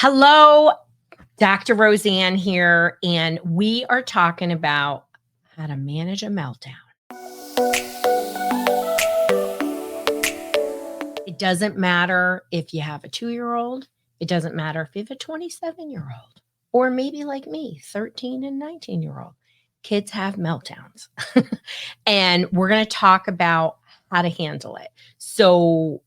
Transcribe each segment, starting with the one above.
Hello, Dr. Roseanne here, and we are talking about how to manage a meltdown. It doesn't matter if you have a 2-year-old. It doesn't matter if you have a 27-year-old, or maybe like me, 13 and 19-year-old. Kids have meltdowns. And we're going to talk about how to handle it. So,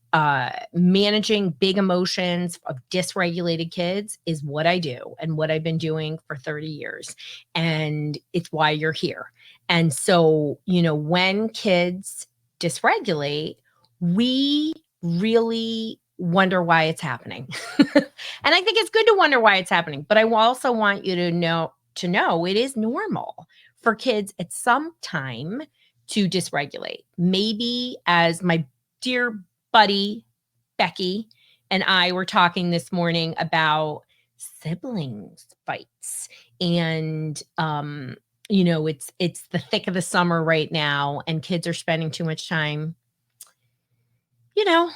managing big emotions of dysregulated kids is what I do and what I've been doing for 30 years. And it's why you're here. And so, when kids dysregulate, we really wonder why it's happening. And I think it's good to wonder why it's happening, but I also want you to know it is normal for kids at some time to dysregulate. Maybe, as my dear buddy Becky and I were talking this morning about siblings fights, and it's the thick of the summer right now, and kids are spending too much time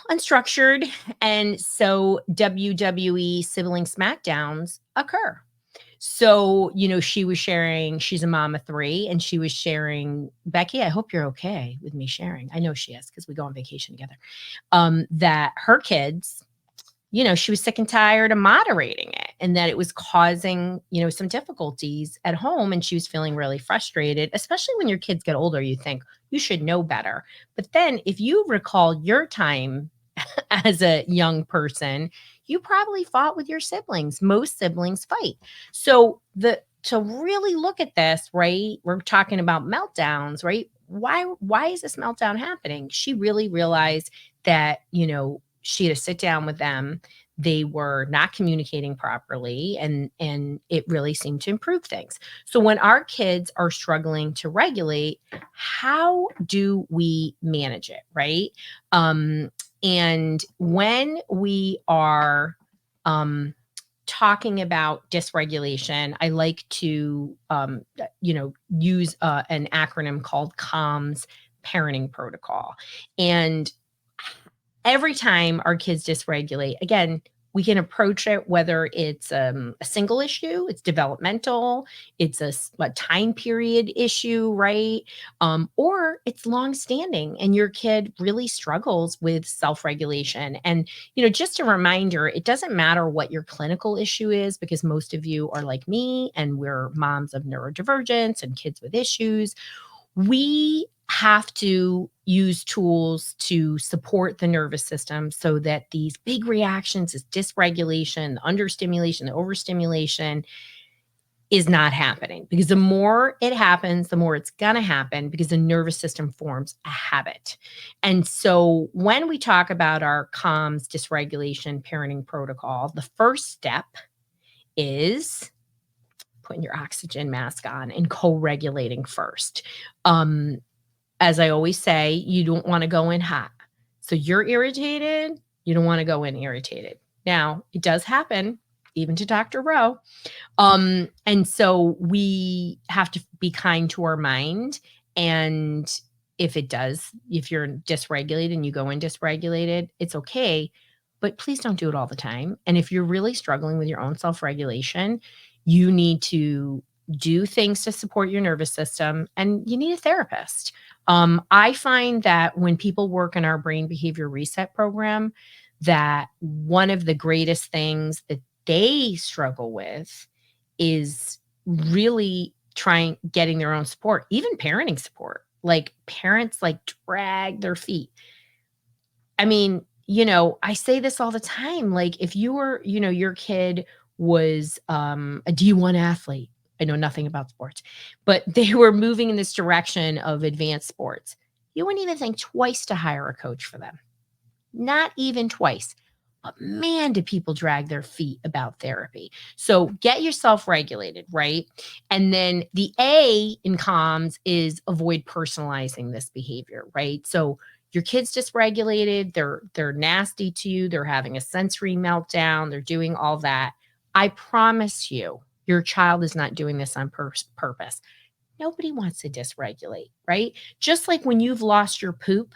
unstructured. And so WWE sibling smackdowns occur. So, she was sharing, she's a mom of 3, and she was sharing, Becky, I hope you're okay with me sharing. I know she is because we go on vacation together. That her kids, she was sick and tired of moderating it, and that it was causing, some difficulties at home. And she was feeling really frustrated, especially when your kids get older. You think you should know better. But then if you recall your time as a young person, you probably fought with your siblings. Most siblings fight. So to really look at this, right? We're talking about meltdowns, right? Why is this meltdown happening? She really realized that, she had to sit down with them. They were not communicating properly, and it really seemed to improve things. So when our kids are struggling to regulate, how do we manage it, right? And when we are talking about dysregulation, I like to, use an acronym called CALMS parenting protocol. And every time our kids dysregulate, again, we can approach it whether it's a single issue, it's developmental, it's a time period issue, right? Or it's longstanding and your kid really struggles with self-regulation. And, just a reminder, it doesn't matter what your clinical issue is, because most of you are like me and we're moms of neurodivergence and kids with issues. We have to use tools to support the nervous system so that these big reactions, this dysregulation, the understimulation, the overstimulation, is not happening. Because the more it happens, the more it's going to happen, because the nervous system forms a habit. And so when we talk about our CALMS dysregulation parenting protocol, the first step is putting your oxygen mask on and co-regulating first. As I always say, you don't want to go in hot. So you're irritated, you don't want to go in irritated. Now, it does happen, even to Dr. Rowe. And so we have to be kind to our mind. And if you're dysregulated and you go in dysregulated, it's okay. But please don't do it all the time. And if you're really struggling with your own self-regulation, you need to do things to support your nervous system, and you need a therapist. I find that when people work in our brain behavior reset program, that one of the greatest things that they struggle with is really getting their own support, even parenting support. Like, parents drag their feet. I mean, I say this all the time. Like, if you were, your kid was a D1 athlete, I know nothing about sports, but they were moving in this direction of advanced sports, you wouldn't even think twice to hire a coach for them. Not even twice. But man, do people drag their feet about therapy. So get yourself regulated, right? And then the A in CALMS is avoid personalizing this behavior, right? So your kid's dysregulated, they're nasty to you, they're having a sensory meltdown, they're doing all that. I promise you, your child is not doing this on purpose. Nobody wants to dysregulate, right? Just like when you've lost your poop,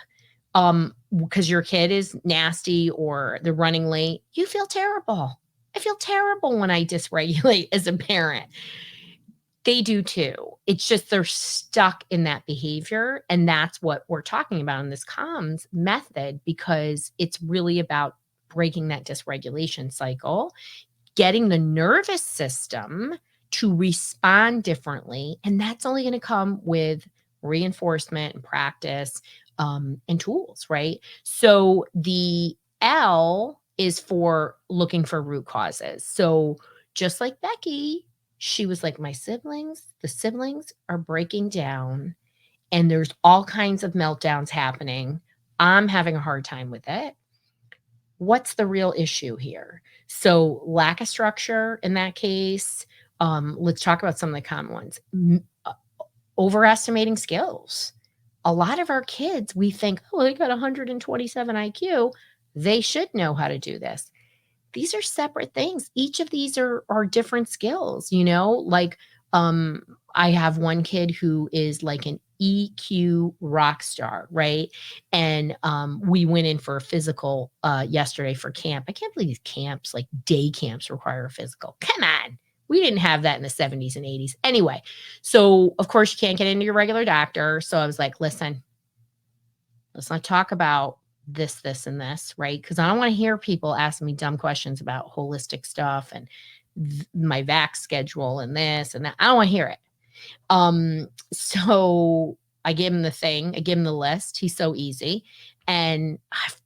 because your kid is nasty or they're running late, you feel terrible. I feel terrible when I dysregulate as a parent. They do too. It's just they're stuck in that behavior, and that's what we're talking about in this CALMS method, because it's really about breaking that dysregulation cycle, getting the nervous system to respond differently, and that's only gonna come with reinforcement and practice, and tools, right? So the L is for looking for root causes. So just like Becky, she was like, the siblings are breaking down and there's all kinds of meltdowns happening. I'm having a hard time with it. What's the real issue here? So lack of structure in that case. Let's talk about some of the common ones. Overestimating skills. A lot of our kids, we think, oh, they got 127 IQ. They should know how to do this. These are separate things. Each of these are different skills, like I have one kid who is like an EQ rock star, right? And we went in for a physical yesterday for camp. I can't believe camps, like day camps, require a physical. Come on. We didn't have that in the 70s and 80s. Anyway, so of course you can't get into your regular doctor. So I was like, listen, let's not talk about this, and this, right? Because I don't want to hear people asking me dumb questions about holistic stuff and my vax schedule and this and that. I don't want to hear it. So I gave him the thing, I gave him the list. He's so easy. And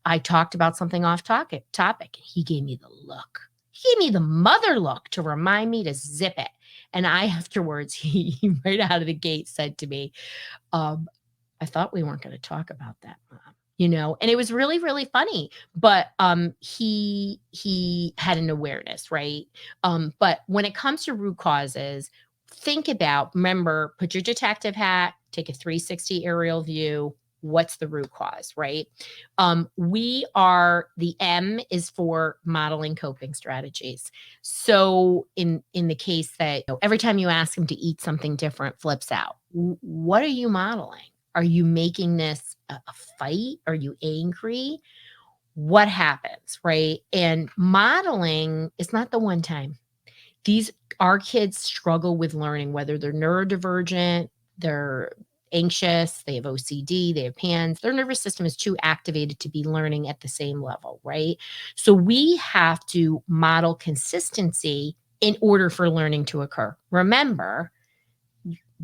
I talked about something off topic. He gave me the look. He gave me the mother look to remind me to zip it. And I afterwards, he right out of the gate said to me, I thought we weren't going to talk about that, Mom. And it was really, really funny. But he had an awareness, right? But when it comes to root causes, remember, put your detective hat, take a 360 aerial view. What's the root cause, right? The M is for modeling coping strategies. So in the case that every time you ask him to eat something different, flips out. What are you modeling? Are you making this a fight? Are you angry? What happens, right? And modeling is not the one time. Our kids struggle with learning, whether they're neurodivergent, they're anxious, they have OCD, they have PANS. Their nervous system is too activated to be learning at the same level, right? So we have to model consistency in order for learning to occur. Remember,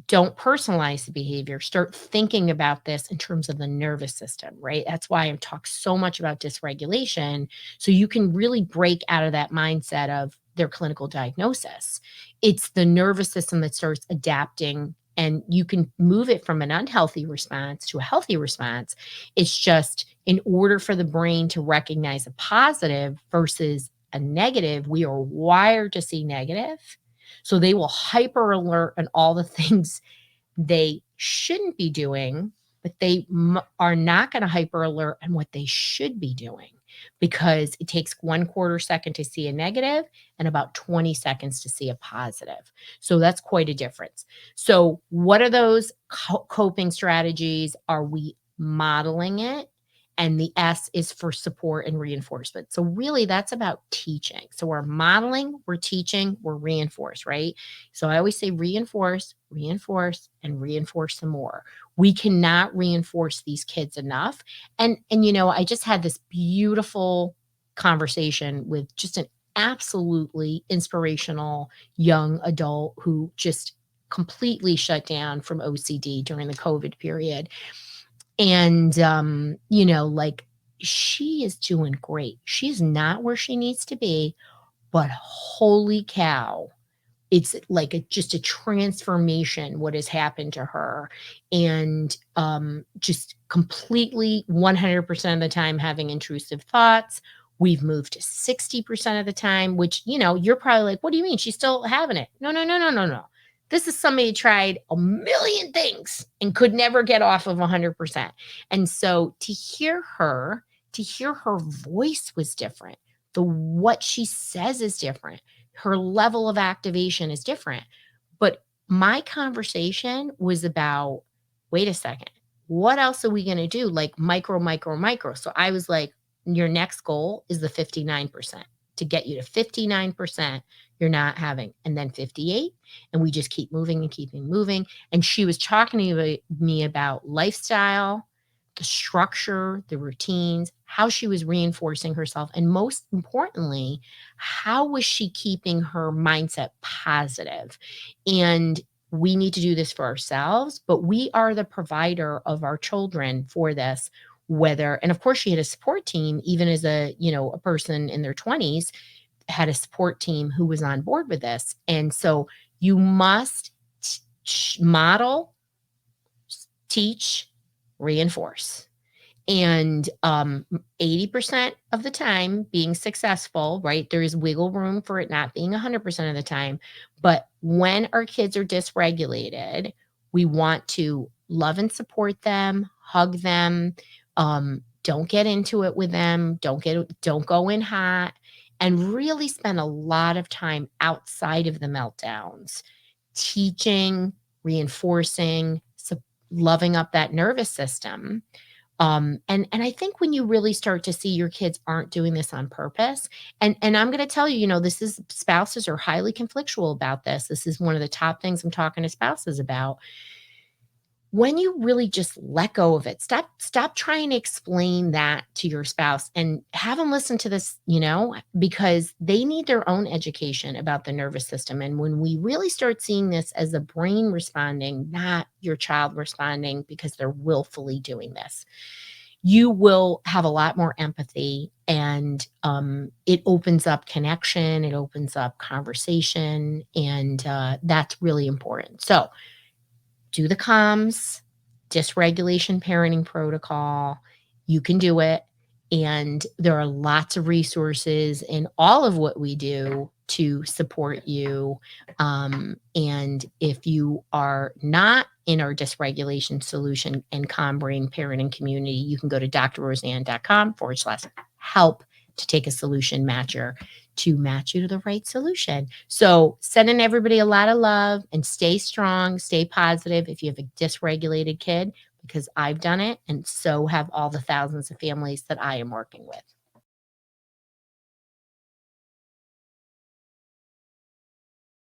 don't personalize the behavior. Start thinking about this in terms of the nervous system, right? That's why I talk so much about dysregulation. So you can really break out of that mindset of their clinical diagnosis. It's the nervous system that starts adapting, and you can move it from an unhealthy response to a healthy response. It's just in order for the brain to recognize a positive versus a negative, we are wired to see negative. So they will hyper alert on all the things they shouldn't be doing, but they are not going to hyper alert on what they should be doing, because it takes 1/4 second to see a negative and about 20 seconds to see a positive. So that's quite a difference. So what are those coping strategies? Are we modeling it? And the S is for support and reinforcement. So really that's about teaching. So we're modeling, we're teaching, we're reinforce, right? So I always say reinforce, reinforce, and reinforce some more. We cannot reinforce these kids enough. And I just had this beautiful conversation with just an absolutely inspirational young adult who just completely shut down from OCD during the COVID period. And, like, she is doing great. She's not where she needs to be, but holy cow, it's like just a transformation what has happened to her. And just completely 100% of the time having intrusive thoughts. We've moved to 60% of the time, which, you're probably like, what do you mean? She's still having it. No, no, no, no, no, no. This is somebody who tried a million things and could never get off of 100%. And so to hear her voice was different. What she says is different. Her level of activation is different. But my conversation was about, wait a second, what else are we going to do? Like micro, micro, micro. So I was like, your next goal is the 59%. to get you to 59%, you're not having, and then 58, and we just keep moving and keeping moving. And she was talking to me about lifestyle, the structure, the routines, how she was reinforcing herself, and most importantly, how was she keeping her mindset positive? And we need to do this for ourselves, but we are the provider of our children for this. Whether, and of course, she had a support team, even as a person in their 20s, had a support team who was on board with this. And so you must model, teach, reinforce. And 80% of the time being successful, right? There is wiggle room for it not being 100% of the time. But when our kids are dysregulated, we want to love and support them, hug them, don't get into it with them, don't go in hot, and really spend a lot of time outside of the meltdowns, teaching, reinforcing, loving up that nervous system. And I think when you really start to see your kids aren't doing this on purpose, and I'm going to tell you, this is, spouses are highly conflictual about this. This is one of the top things I'm talking to spouses about. When you really just let go of it, stop trying to explain that to your spouse and have them listen to this, because they need their own education about the nervous system. And when we really start seeing this as the brain responding, not your child responding because they're willfully doing this, you will have a lot more empathy, and it opens up connection, it opens up conversation, and that's really important. So do the CALMS, Dysregulation Parenting Protocol. You can do it. And there are lots of resources in all of what we do to support you. And if you are not in our dysregulation solution and calm brain parenting community, you can go to drroseanne.com/help to take a solution matcher to match you to the right solution. So sending everybody a lot of love, and stay strong, stay positive if you have a dysregulated kid, because I've done it, and so have all the thousands of families that I am working with.